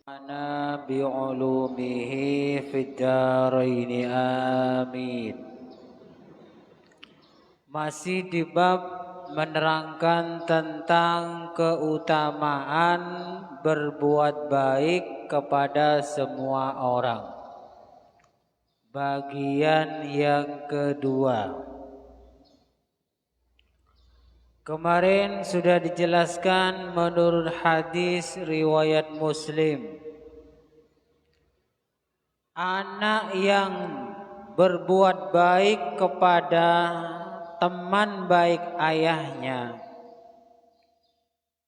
Ana bi'ulumihi fid daraini amin. Masih di bab menerangkan tentang keutamaan berbuat baik kepada semua orang. Bagian yang kedua. Kemarin sudah dijelaskan menurut hadis riwayat Muslim, anak yang berbuat baik kepada teman baik ayahnya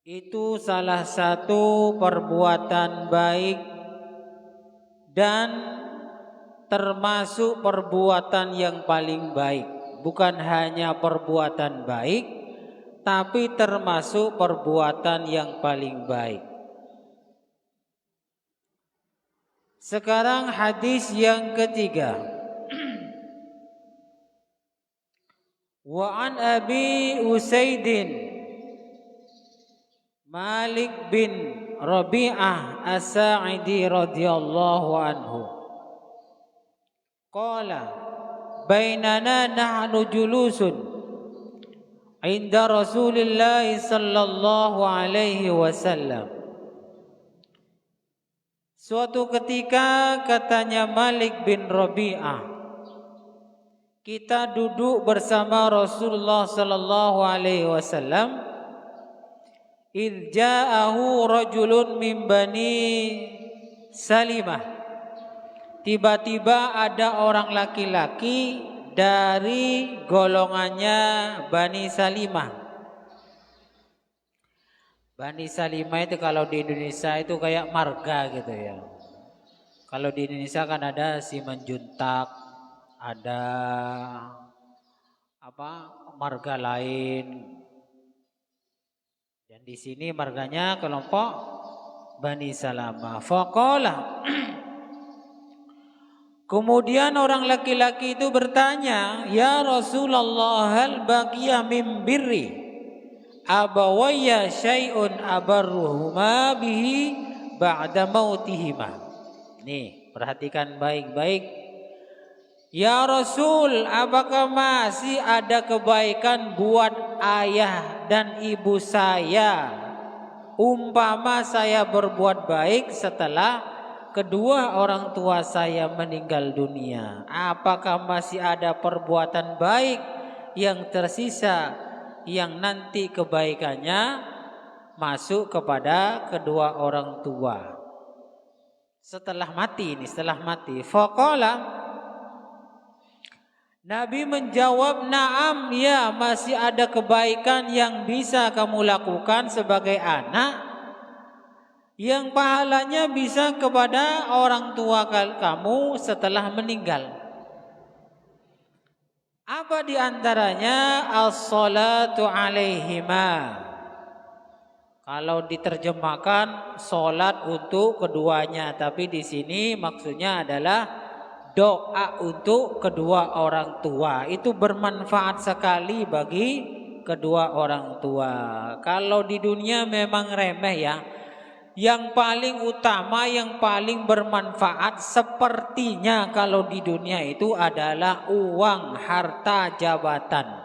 itu salah satu perbuatan baik dan termasuk perbuatan yang paling baik. Bukan hanya perbuatan baik, tapi termasuk perbuatan yang paling baik. Sekarang hadis yang ketiga. Wa an Abi Usaidin Malik bin Rabi'ah As-Sa'idi radhiyallahu anhu. Qala bainana nahnu julusun inda Rasulillah sallallahu alaihi wasallam. Suatu ketika katanya Malik bin Rabi'ah, kita duduk bersama Rasulullah sallallahu alaihi wasallam. Idh ja'ahu rajulun min Bani Salimah. Tiba-tiba ada orang laki-laki dari golongannya Bani Salimah. Bani Salimah itu kalau di Indonesia itu kayak marga gitu ya. Kalau di Indonesia kan ada Simanjuntak, ada marga lain. Dan di sini marganya kelompok Bani Salamah. Faqala. Kemudian orang laki-laki itu bertanya, "Ya Rasulullah, hal baqiya min birri abawayya syai'un abarruhuma bihi ba'da mautihima." Nih, perhatikan baik-baik. Ya Rasul, apakah masih ada kebaikan buat ayah dan ibu saya umpama saya berbuat baik setelah kedua orang tua saya meninggal dunia? Apakah masih ada perbuatan baik yang tersisa yang nanti kebaikannya masuk kepada kedua orang tua setelah mati ini, setelah mati? Faqala, Nabi menjawab, "Na'am, ya, masih ada kebaikan yang bisa kamu lakukan sebagai anak yang pahalanya bisa kepada orang tua kamu setelah meninggal. Apa di antaranya? As-salatu alaihima." Kalau diterjemahkan salat untuk keduanya, tapi di sini maksudnya adalah doa untuk kedua orang tua. Itu bermanfaat sekali bagi kedua orang tua. Kalau di dunia memang remeh ya. Yang paling utama, yang paling bermanfaat sepertinya kalau di dunia itu adalah uang, harta, jabatan.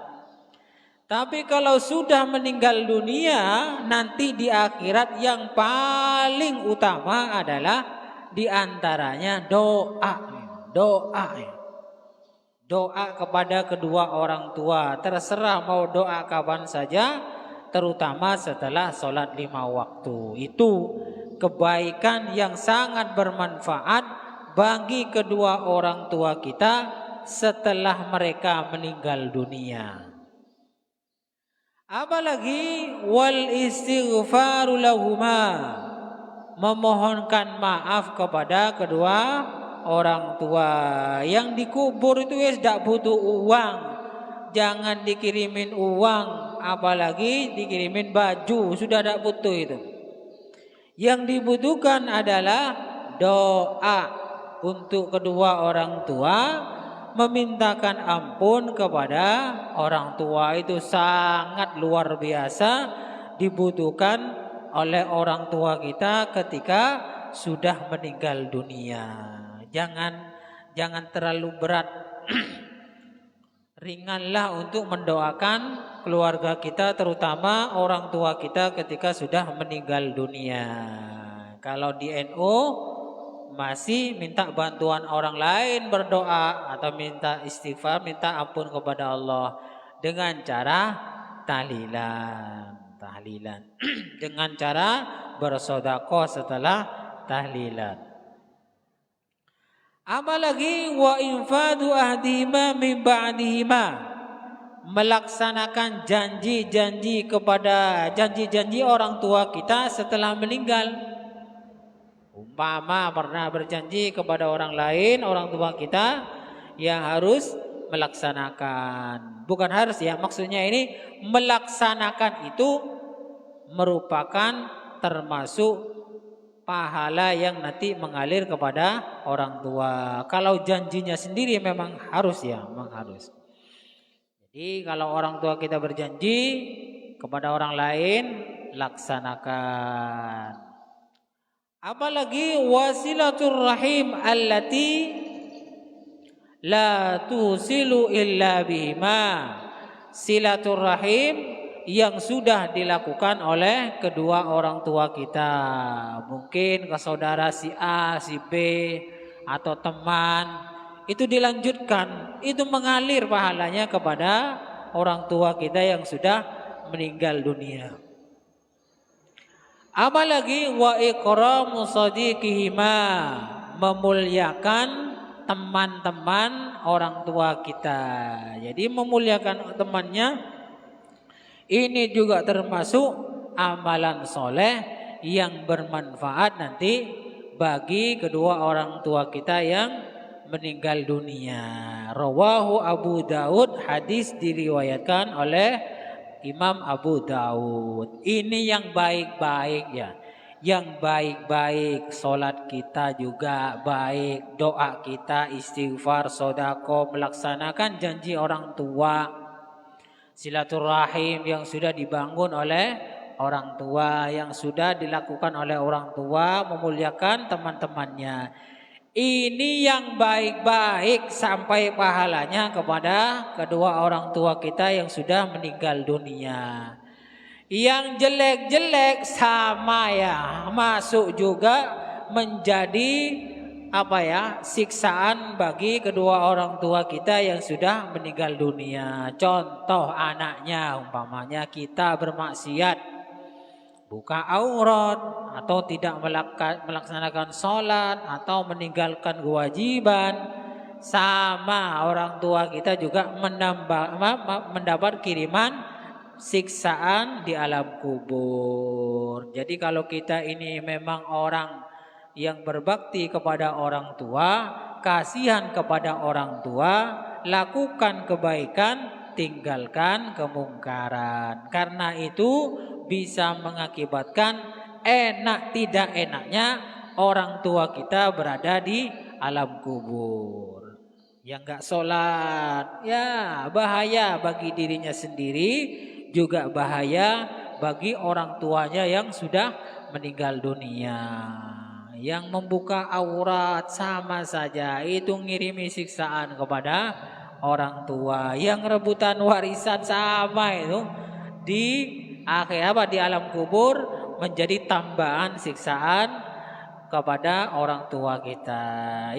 Tapi kalau sudah meninggal dunia, nanti di akhirat yang paling utama adalah diantaranya doa. Doa kepada kedua orang tua. Terserah mau doa kapan saja, terutama setelah sholat 5 waktu. Itu kebaikan yang sangat bermanfaat bagi kedua orang tua kita setelah mereka meninggal dunia. Apalagi wal istighfaru lahuma, memohonkan maaf kepada kedua orang tua. Yang dikubur itu ya tidak butuh uang, jangan dikirimin uang, apalagi dikirimin baju, sudah tidak butuh itu. Yang dibutuhkan adalah doa untuk kedua orang tua, memintakan ampun kepada orang tua. Itu sangat luar biasa dibutuhkan oleh orang tua kita ketika sudah meninggal dunia. Jangan terlalu berat. Ringanlah untuk mendoakan keluarga kita, terutama orang tua kita ketika sudah meninggal dunia. Kalau di NU masih minta bantuan orang lain berdoa atau minta istighfar, minta ampun kepada Allah dengan cara tahlilan. Dengan cara bersedekah setelah tahlilan. Apalagi wa infadu ahdihima min ba'dihima, melaksanakan janji-janji orang tua kita setelah meninggal. Umpama pernah berjanji kepada orang lain, orang tua kita, yang harus melaksanakan. Bukan harus ya, maksudnya ini melaksanakan itu merupakan termasuk pahala yang nanti mengalir kepada orang tua. Kalau janjinya sendiri memang harus ya, memang harus. Jadi kalau orang tua kita berjanji kepada orang lain, laksanakan. Apalagi wasilatur rahim allati la tusilu illa bihima. Silaturahim yang sudah dilakukan oleh kedua orang tua kita. Mungkin ke saudara si A, si B, atau teman. Itu dilanjutkan. Itu mengalir pahalanya kepada orang tua kita yang sudah meninggal dunia. Apalagi wa ikramu sadiqihima, memuliakan teman-teman orang tua kita. Jadi memuliakan temannya ini juga termasuk amalan soleh yang bermanfaat nanti bagi kedua orang tua kita yang meninggal dunia. Rawahu Abu Daud, hadis diriwayatkan oleh Imam Abu Daud. Ini yang baik-baik ya. Yang baik-baik, solat kita juga baik, doa kita, istighfar, sedekah, melaksanakan janji orang tua. Silaturahim yang sudah dibangun oleh orang tua, yang sudah dilakukan oleh orang tua, memuliakan teman-temannya. Ini yang baik-baik sampai pahalanya kepada kedua orang tua kita yang sudah meninggal dunia. Yang jelek-jelek sama ya, masuk juga menjadi siksaan bagi kedua orang tua kita yang sudah meninggal dunia. Contoh anaknya, umpamanya kita bermaksiat, buka aurat, atau tidak melaksanakan sholat, atau meninggalkan kewajiban, sama orang tua kita juga mendapat kiriman siksaan di alam kubur. Jadi kalau kita ini memang orang yang berbakti kepada orang tua, kasihan kepada orang tua, lakukan kebaikan, tinggalkan kemungkaran. Karena itu bisa mengakibatkan enak tidak enaknya orang tua kita berada di alam kubur. Yang gak sholat, ya bahaya bagi dirinya sendiri, juga bahaya bagi orang tuanya yang sudah meninggal dunia. Yang membuka aurat sama saja itu ngirimi siksaan kepada orang tua. Yang rebutan warisan sama itu di di alam kubur menjadi tambahan siksaan kepada orang tua kita.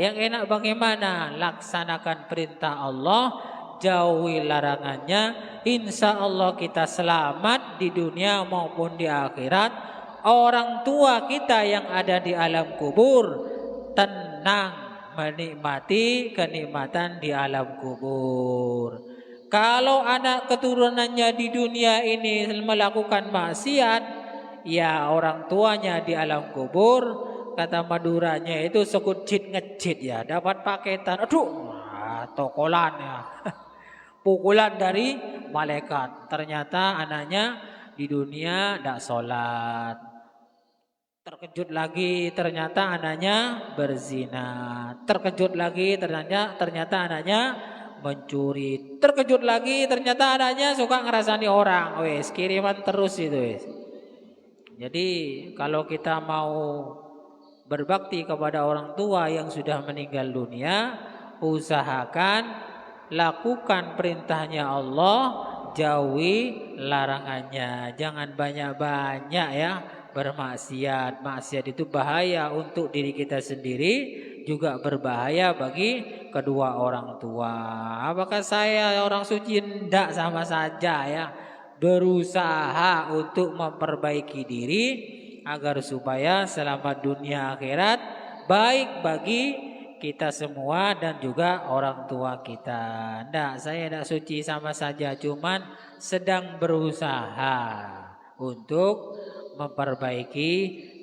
Yang enak bagaimana? Laksanakan perintah Allah, jauhi larangannya. Insya Allah kita selamat di dunia maupun di akhirat. Orang tua kita yang ada di alam kubur tenang menikmati kenikmatan di alam kubur. Kalau anak keturunannya di dunia ini melakukan maksiat, ya orang tuanya di alam kubur, kata Maduranya itu sekujit ngejit ya, dapat paketan, tokolan ya, pukulan dari malaikat. Ternyata anaknya di dunia tidak sholat. Terkejut lagi ternyata anaknya berzina. Terkejut lagi ternyata anaknya mencuri. Terkejut lagi ternyata anaknya suka ngerasani orang. Wes kiriman terus itu wes. Jadi kalau kita mau berbakti kepada orang tua yang sudah meninggal dunia, usahakan lakukan perintahnya Allah, jauhi larangannya. Jangan banyak-banyak ya bermaksiat. Maksiat itu bahaya untuk diri kita sendiri, juga berbahaya bagi kedua orang tua. Apakah saya orang suci? Tidak, sama saja ya. Berusaha untuk memperbaiki diri agar supaya selamat dunia akhirat, baik bagi kita semua dan juga orang tua kita. Tidak, saya tidak suci, sama saja, cuman sedang berusaha untuk memperbaiki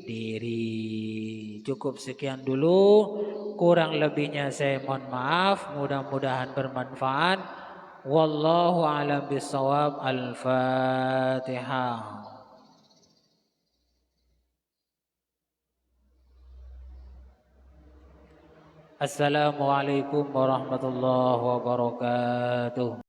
diri. Cukup sekian dulu, kurang lebihnya saya mohon maaf, mudah-mudahan bermanfaat. Wallahu a'lam bishawab. Al-Fatihah. Assalamualaikum warahmatullahi wabarakatuh.